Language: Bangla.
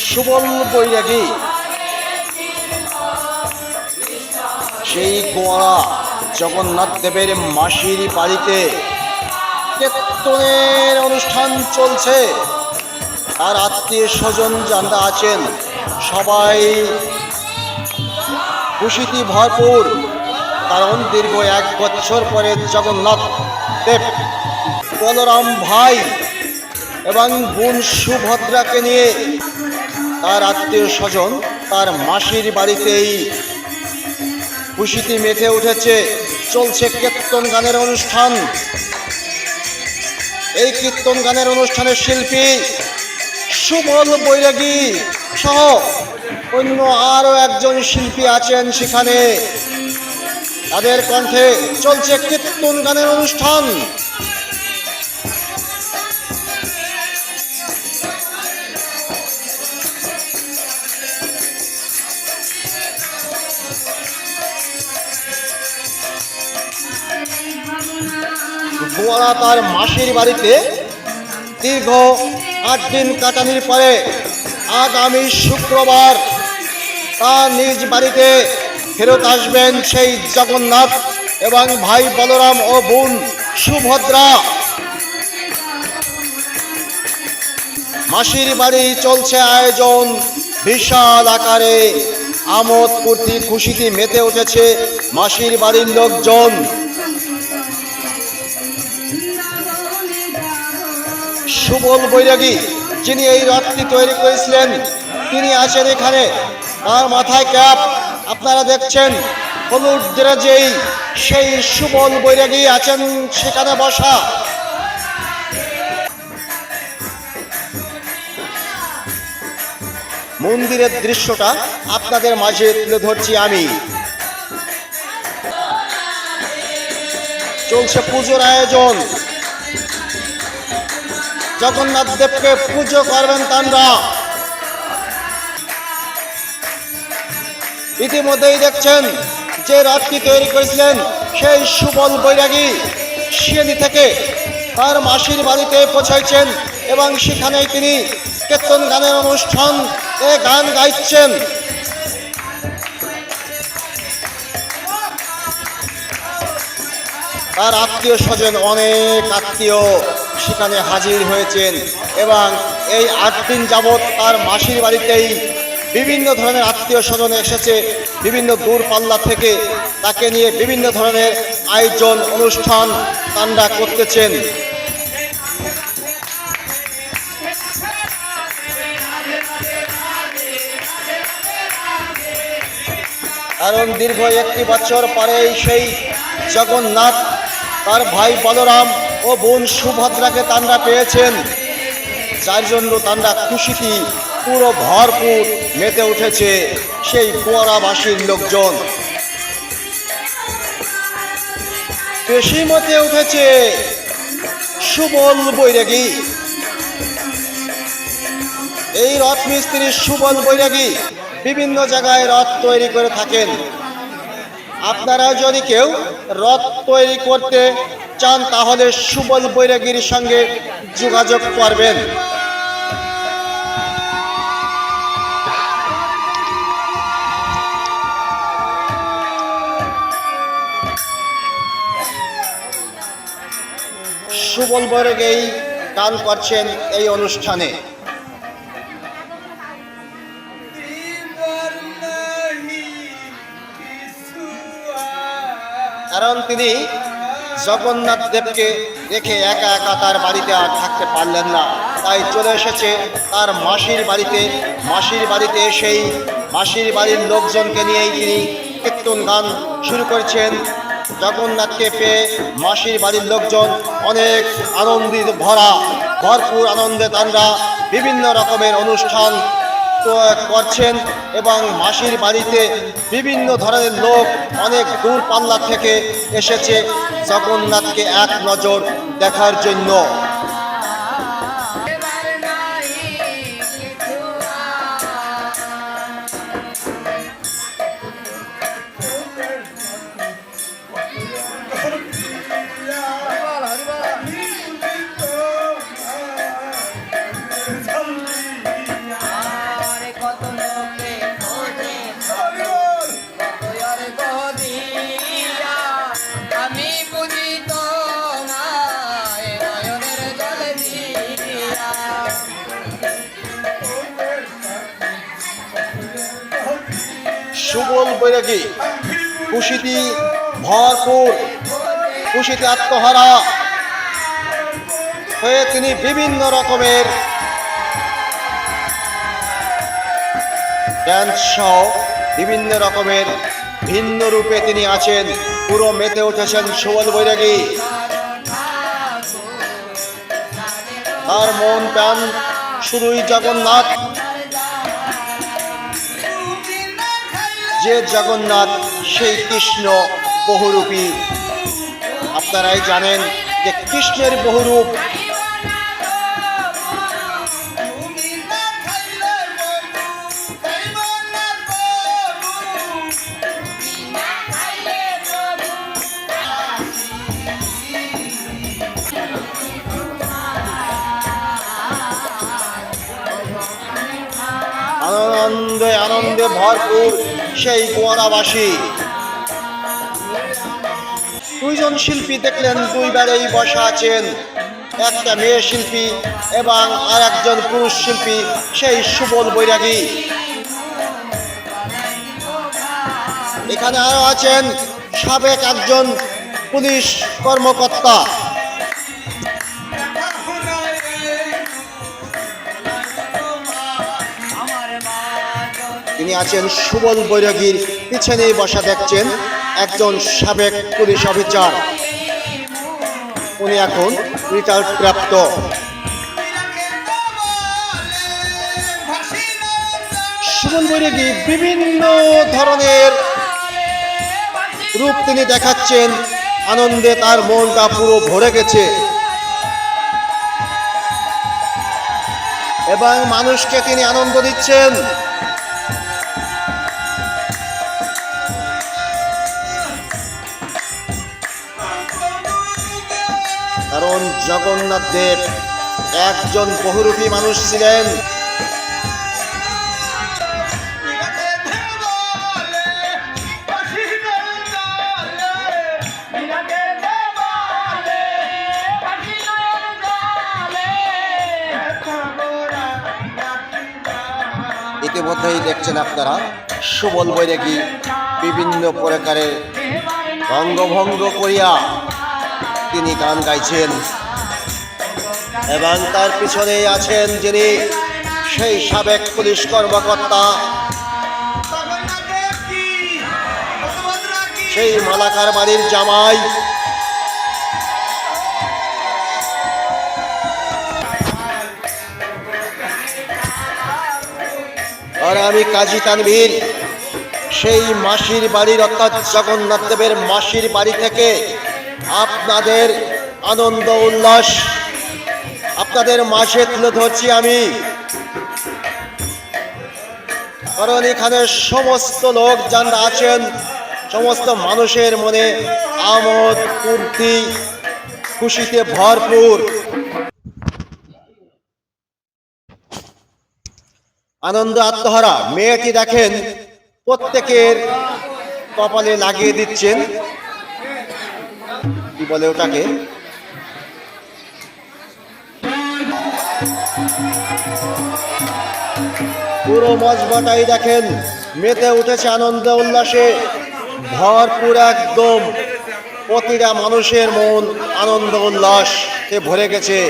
সুবল বৈরাগী সেই গোয়ারা জগন্নাথ দেবের মাসির বাড়িতে কীর্তনের অনুষ্ঠান চলছে। তার আত্মীয় স্বজন যারা আছেন সবাই খুশিতে ভরপুর, কারণ দীর্ঘ 1 বছর পরে জগন্নাথ দেব বলরাম ভাই এবং বোন সুভদ্রাকে নিয়ে তার আত্মীয় স্বজন তার মাসির বাড়িতেই খুশিতে মেতে উঠেছে। চলছে কীর্তন গানের অনুষ্ঠান। এই কীর্তন গানের অনুষ্ঠানের শিল্পী সুবল বৈরাগী সহ অন্য আরো একজন শিল্পী আছেন সেখানে। তাদের কণ্ঠে চলছে কীর্তন গানের অনুষ্ঠান। গোয়ারা তার মাসির বাড়িতে দীর্ঘ 8 দিন কাটানোর পরে আগামী শুক্রবার তার নিজ বাড়িতে ফেরত আসবেন সেই জগন্নাথ এবং ভাই বলরাম ও বোন সুভদ্রা। মাসির বাড়ি চলছে আয়োজন বিশাল আকারে, আমোদ ফুর্তি খুশিতে মেতে উঠেছে মাসির বাড়ির লোকজন। সুবল বৈরাগী যিনি এই রথটি তৈরি করেছিলেন তিনি আছেন এখানে। তার মাথায় ক্যাপ আপনারা দেখছেন, হলুদ ড্রেসেই সেই সুবল বৈরাগী আছেন সেখানে বসা। মন্দিরের দৃশ্যটা আপনাদের মাঝে তুলে ধরছি আমি। চলছে পুজোর আয়োজন। জগন্নাথ দেবকে পুজো করবেন তাঁরা। ইতিমধ্যেই দেখছেন যে রথটি তৈরি করেছিলেন সেই সুবল বৈরাগী শিয়ালি থেকে তার মাসির বাড়িতে পৌঁছাইছেন এবং সেখানেই তিনি কীর্তন গানের অনুষ্ঠান গান গাইছেন। তার আত্মীয় স্বজন অনেক আত্মীয় সেখানে হাজির হয়েছেন এবং এই 8 দিন যাবৎ তার মাসির বাড়িতেই বিভিন্ন ধরনের আত্মীয় স্বজন এসেছে। বিভিন্ন দূরপাল্লা থেকে তাকে নিয়ে বিভিন্ন ধরনের আয়োজন অনুষ্ঠান তাঁরা করতেছেন। কারণ দীর্ঘ 1 বছর পরেই সেই জগন্নাথ তার ভাই বলরাম ও বোন সুভদ্রাকে তাঁরা পেয়েছেন, যার জন্য তাঁরা খুশিতে পুরো ভরপুর মেতে উঠেছে সেই গোয়ারাবাসীর লোকজন। বেশি মেতে উঠেছে সুবল বৈরাগী। এই রথ মিস্ত্রি সুবল বৈরাগী বিভিন্ন জায়গায় রথ তৈরি করে থাকেন। আপনারা যদি কেউ রথ তৈরি করতে চান তাহলে সুবল বৈরাগীর সঙ্গে যোগাযোগ করবেন। সুবল বৈরাগী গান করছেন এই অনুষ্ঠানে। কারণ তিনি জগন্নাথ দেবকে রেখে একা একা তার বাড়িতে আর থাকতে পারলেন না, তাই চলে এসেছে তার মাসির বাড়িতে। মাসির বাড়িতে সেই মাসির বাড়ির লোকজনকে নিয়েই তিনি কীর্তন গান শুরু করেছেন। জগন্নাথকে পেয়ে মাসির বাড়ির লোকজন অনেক আনন্দিত ভরপুর আনন্দে তাঁরা বিভিন্ন রকমের অনুষ্ঠান করছেন এবং মাসির বাড়িতে বিভিন্ন ধরনের লোক অনেক দূরপাল্লা থেকে এসেছে জগন্নাথকে এক নজর দেখার জন্য। সুবল বৈরাগী খুশিতে ভরপুর, খুশিতে আত্মহারা হয়ে তিনি বিভিন্ন রকমের ড্যান্স সহ বিভিন্ন রকমের ভিন্ন রূপে তিনি আছেন। পুরো মেতে উঠেছেন সুবল বৈরাগী। তার মন প্রাণ শুধুই জগন্নাথ। যে জগন্নাথ সেই কৃষ্ণ বহুরূপী। আপনারাই জানেন যে কৃষ্ণের বহুরূপ। আনন্দে আনন্দে ভরপুর সেই গোয়ারাবাসী। দুইজন শিল্পী দেখলেন দুইবারেই বসা আছেন, একটা মেয়ে শিল্পী এবং আর একজন পুরুষ শিল্পী সেই সুবল বৈরাগী। এখানে আরো আছেন সাবেক একজন পুলিশ কর্মকর্তা। তিনি আছেন সুবল বৈরাগীর পিছনেই বসা, দেখছেন একজন সাবেক পুলিশ অফিসার। উনি এখন রিটায়ার্ড প্রাপ্ত। সুবল বৈরাগী বিভিন্ন ধরনের রূপ তিনি দেখাচ্ছেন। আনন্দে তার মনটা পুরো ভরে গেছে এবং মানুষকে তিনি আনন্দ দিচ্ছেন। কারণ জগন্নাথ দেব একজন বহুরূপী মানুষ ছিলেন। ইতিমধ্যেই দেখছেন আপনারা সুবল বৈরাগী বিভিন্ন প্রকারের রঙ্গভঙ্গ করিয়া তিনি গান গাইছেন এবং তার পিছনে আছেন যিনি সেই সাবেক পুলিশ কর্মকর্তা, সেই মালাকার বাড়ির জামাই। আর আমি কাজী তানভীর সেই মাসির বাড়ির অর্থাৎ জগন্নাথ দেবের মাসির বাড়ি থেকে আপনাদের আনন্দ উল্লাস আপনাদের মাঝে তুলে ধরছি আমি। কারণ এখানে সমস্ত লোক যারা আছেন, সমস্ত মানুষের মনে আমোদ ফুর্তি খুশিতে ভরপুর। আনন্দ আত্মহারা মেয়েটি দেখেন প্রত্যেকের কপালে লাগিয়ে দিচ্ছেন, কি বলে ওটাকে, পুরো মজবাটাই দেখেন মেতে উঠেছে আনন্দ উল্লাসে ভরপুর। একদম প্রতিটা মানুষের মন আনন্দ উল্লাসে ভরে গেছে।